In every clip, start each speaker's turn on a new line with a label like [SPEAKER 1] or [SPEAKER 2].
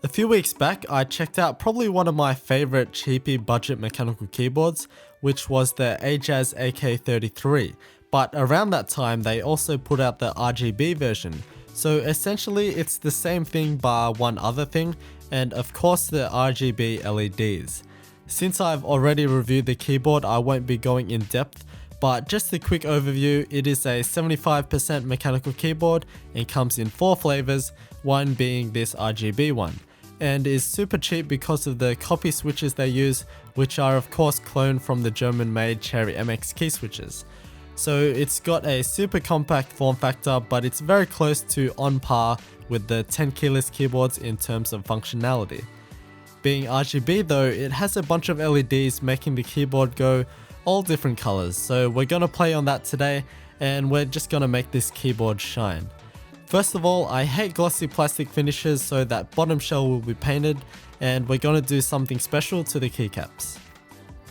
[SPEAKER 1] A few weeks back, I checked out probably one of my favorite cheapy budget mechanical keyboards, which was the Ajazz AK33, but around that time they also put out the RGB version. So essentially it's the same thing bar one other thing, and of course the RGB LEDs. Since I've already reviewed the keyboard, I won't be going in depth, but just a quick overview, it is a 75% mechanical keyboard and comes in 4 flavors, one being this RGB one, and is super cheap because of the copy switches they use, which are of course cloned from the German made Cherry MX key switches. So it's got a super compact form factor, but it's very close to on par with the 10 keyless keyboards in terms of functionality. Being RGB though, it has a bunch of LEDs making the keyboard go all different colors, so we're gonna play on that today and we're just gonna make this keyboard shine. First of all, I hate glossy plastic finishes, so that bottom shell will be painted, and we're gonna do something special to the keycaps.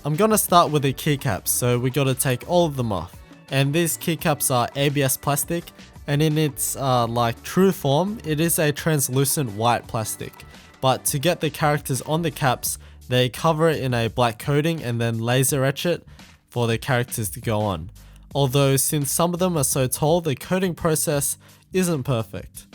[SPEAKER 1] I'm gonna start with the keycaps, so we gotta take all of them off. And these keycaps are ABS plastic, and in its like true form, it is a translucent white plastic. But to get the characters on the caps, they cover it in a black coating and then laser etch it for the characters to go on. Although since some of them are so tall, the coating process isn't perfect.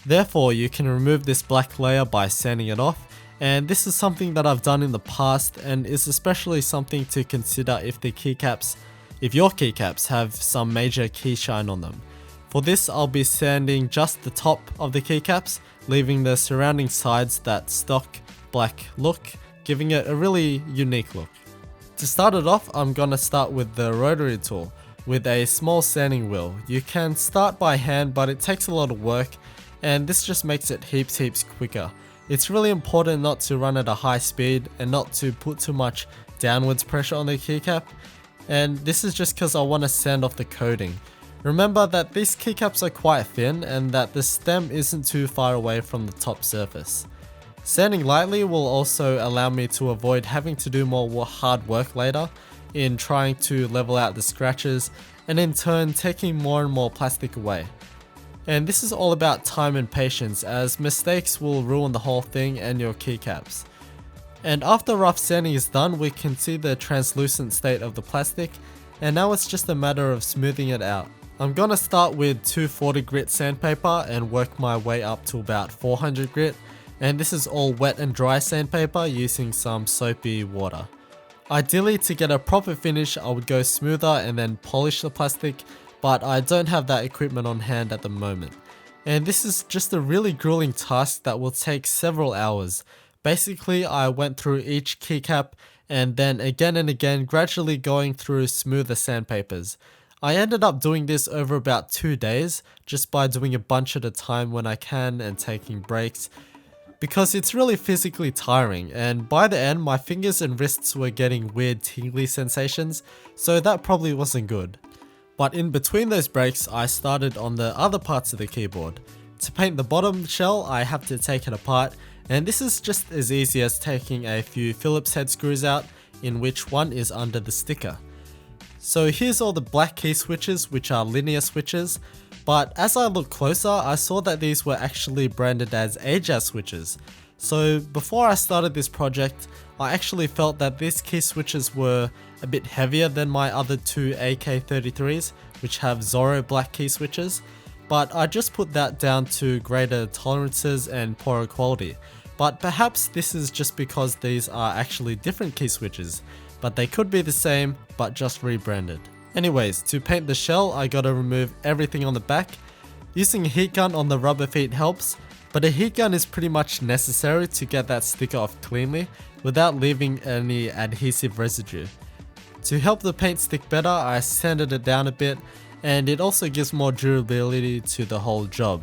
[SPEAKER 1] Therefore, you can remove this black layer by sanding it off, and this is something that I've done in the past and is especially something to consider if your keycaps have some major key shine on them. For this, I'll be sanding just the top of the keycaps, leaving the surrounding sides that stock black look, giving it a really unique look. To start it off, I'm gonna start with the rotary tool with a small sanding wheel. You can start by hand, but it takes a lot of work, and this just makes it heaps quicker. It's really important not to run at a high speed and not to put too much downwards pressure on the keycap, and this is just because I want to sand off the coating. Remember that these keycaps are quite thin and that the stem isn't too far away from the top surface. Sanding lightly will also allow me to avoid having to do more hard work later in trying to level out the scratches, and in turn taking more and more plastic away. And this is all about time and patience, as mistakes will ruin the whole thing and your keycaps. And after rough sanding is done, we can see the translucent state of the plastic, and now it's just a matter of smoothing it out. I'm gonna start with 240 grit sandpaper and work my way up to about 400 grit, and this is all wet and dry sandpaper using some soapy water. Ideally, to get a proper finish, I would go smoother and then polish the plastic, but I don't have that equipment on hand at the moment. And this is just a really grueling task that will take several hours. Basically, I went through each keycap and then again and again gradually going through smoother sandpapers. I ended up doing this over about 2 days, just by doing a bunch at a time when I can and taking breaks, because it's really physically tiring, and by the end my fingers and wrists were getting weird tingly sensations, so that probably wasn't good. But in between those breaks, I started on the other parts of the keyboard. To paint the bottom shell, I have to take it apart, and this is just as easy as taking a few Phillips head screws out, in which one is under the sticker. So here's all the black key switches, which are linear switches, but as I looked closer, I saw that these were actually branded as Ajazz switches. So before I started this project, I actually felt that these key switches were a bit heavier than my other two AK33s, which have Zorro black key switches, but I just put that down to greater tolerances and poorer quality. But perhaps this is just because these are actually different key switches, but they could be the same, but just rebranded. Anyways, to paint the shell, I gotta remove everything on the back. Using a heat gun on the rubber feet helps, but a heat gun is pretty much necessary to get that sticker off cleanly without leaving any adhesive residue. To help the paint stick better, I sanded it down a bit, and it also gives more durability to the whole job,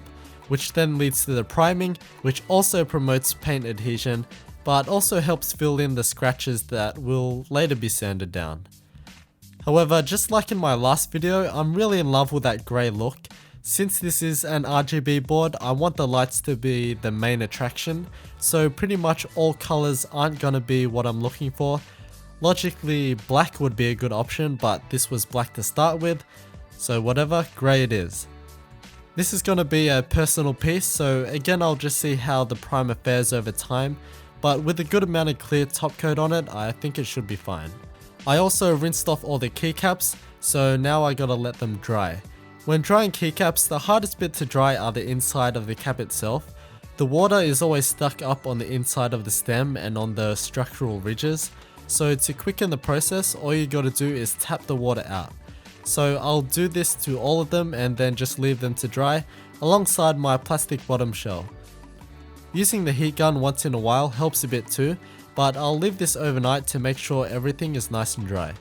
[SPEAKER 1] which then leads to the priming, which also promotes paint adhesion, but also helps fill in the scratches that will later be sanded down. However, just like in my last video, I'm really in love with that grey look. Since this is an RGB board, I want the lights to be the main attraction, so pretty much all colours aren't gonna be what I'm looking for. Logically, black would be a good option, but this was black to start with, so whatever, grey it is. This is going to be a personal piece, so again I'll just see how the primer fares over time, but with a good amount of clear top coat on it, I think it should be fine. I also rinsed off all the keycaps, so now I gotta let them dry. When drying keycaps, the hardest bit to dry are the inside of the cap itself. The water is always stuck up on the inside of the stem and on the structural ridges, so to quicken the process, all you gotta do is tap the water out. So I'll do this to all of them and then just leave them to dry alongside my plastic bottom shell. Using the heat gun once in a while helps a bit too, but I'll leave this overnight to make sure everything is nice and dry.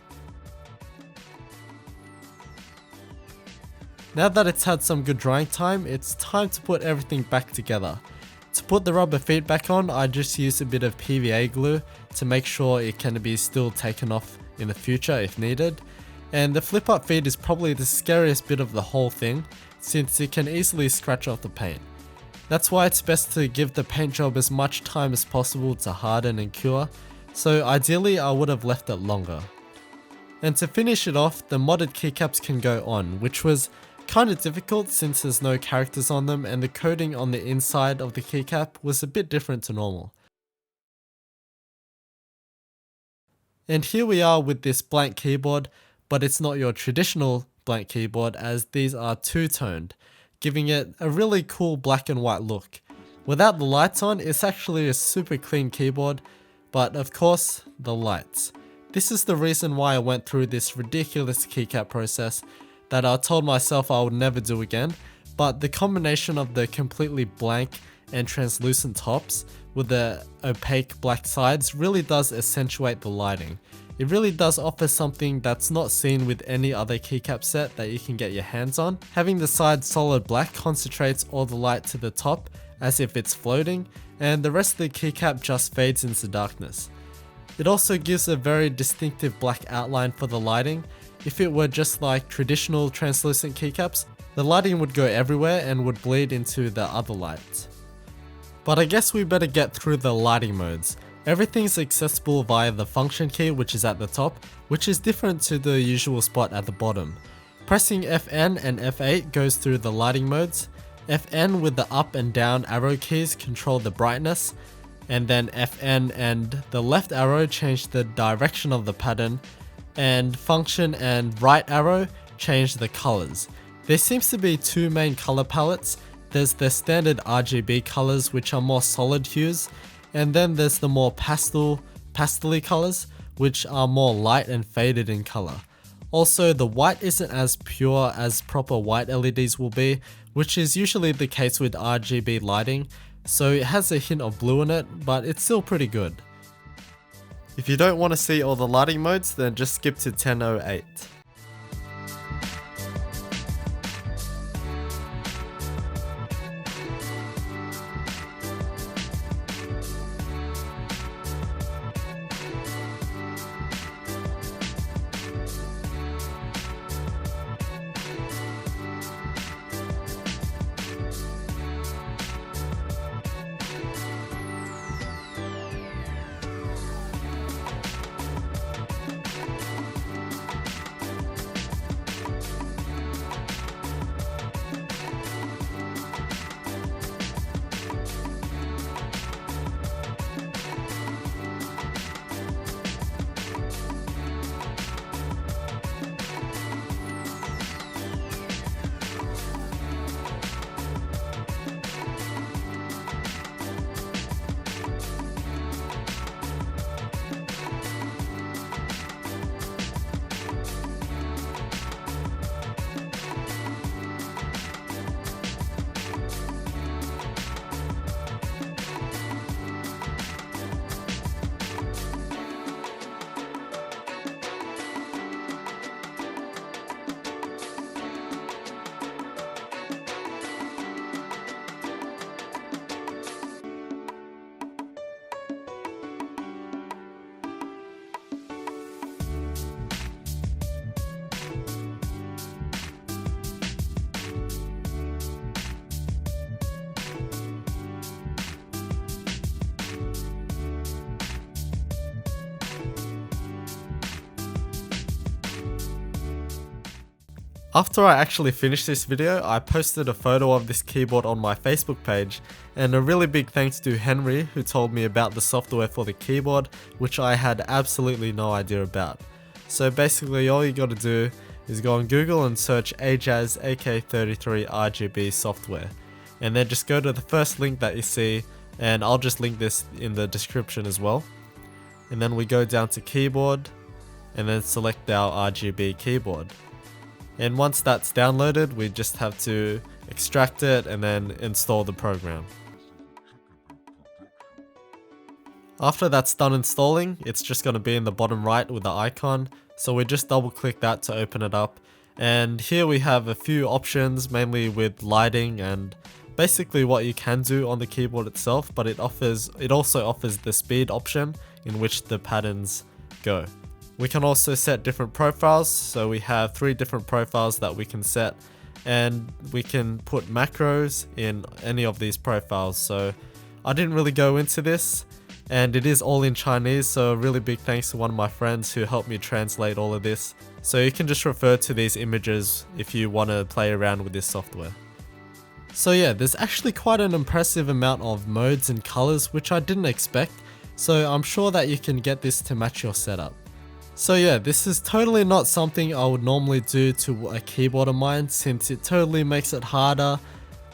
[SPEAKER 1] Now that it's had some good drying time, it's time to put everything back together. To put the rubber feet back on, I just use a bit of PVA glue to make sure it can be still taken off in the future if needed. And the flip up feet is probably the scariest bit of the whole thing, since it can easily scratch off the paint. That's why it's best to give the paint job as much time as possible to harden and cure, so ideally I would have left it longer. And to finish it off, the modded keycaps can go on, which was kind of difficult since there's no characters on them and the coating on the inside of the keycap was a bit different to normal. And here we are with this blank keyboard, but it's not your traditional blank keyboard as these are two-toned, giving it a really cool black and white look. Without the lights on, it's actually a super clean keyboard, but of course, the lights. This is the reason why I went through this ridiculous keycap process that I told myself I would never do again, but the combination of the completely blank and translucent tops with the opaque black sides really does accentuate the lighting. It really does offer something that's not seen with any other keycap set that you can get your hands on. Having the sides solid black concentrates all the light to the top as if it's floating, and the rest of the keycap just fades into darkness. It also gives a very distinctive black outline for the lighting. If it were just like traditional translucent keycaps, the lighting would go everywhere and would bleed into the other lights. But I guess we better get through the lighting modes. Everything's accessible via the function key, which is at the top, which is different to the usual spot at the bottom. Pressing FN and F8 goes through the lighting modes. FN with the up and down arrow keys control the brightness, and then FN and the left arrow change the direction of the pattern, and function and right arrow change the colors. There seems to be two main color palettes. There's the standard RGB colors, which are more solid hues, and then there's the more pastel-y colors, which are more light and faded in color. Also, the white isn't as pure as proper white LEDs will be, which is usually the case with RGB lighting, so it has a hint of blue in it, but it's still pretty good. If you don't want to see all the lighting modes, then just skip to 10.08. After I actually finished this video, I posted a photo of this keyboard on my Facebook page, and a really big thanks to Henry who told me about the software for the keyboard, which I had absolutely no idea about. So basically all you gotta do is go on Google and search Ajazz AK33 RGB software, and then just go to the first link that you see, and I'll just link this in the description as well. And then we go down to keyboard and then select our RGB keyboard. And once that's downloaded, we just have to extract it and then install the program. After that's done installing, it's just going to be in the bottom right with the icon, so we just double click that to open it up. And here we have a few options, mainly with lighting and basically what you can do on the keyboard itself, but it also offers the speed option in which the patterns go. We can also set different profiles, so we have 3 different profiles that we can set, and we can put macros in any of these profiles. So I didn't really go into this, and it is all in Chinese, so a really big thanks to one of my friends who helped me translate all of this. So you can just refer to these images if you want to play around with this software. So yeah, there's actually quite an impressive amount of modes and colors which I didn't expect, so I'm sure that you can get this to match your setup. So yeah, this is totally not something I would normally do to a keyboard of mine, since it totally makes it harder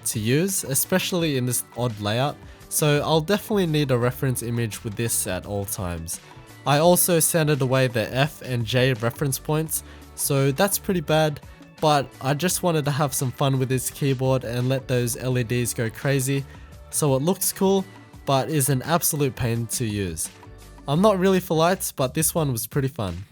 [SPEAKER 1] to use, especially in this odd layout. So I'll definitely need a reference image with this at all times. I also sanded away the F and J reference points, so that's pretty bad, but I just wanted to have some fun with this keyboard and let those LEDs go crazy, so it looks cool, but is an absolute pain to use. I'm not really for lights, but this one was pretty fun.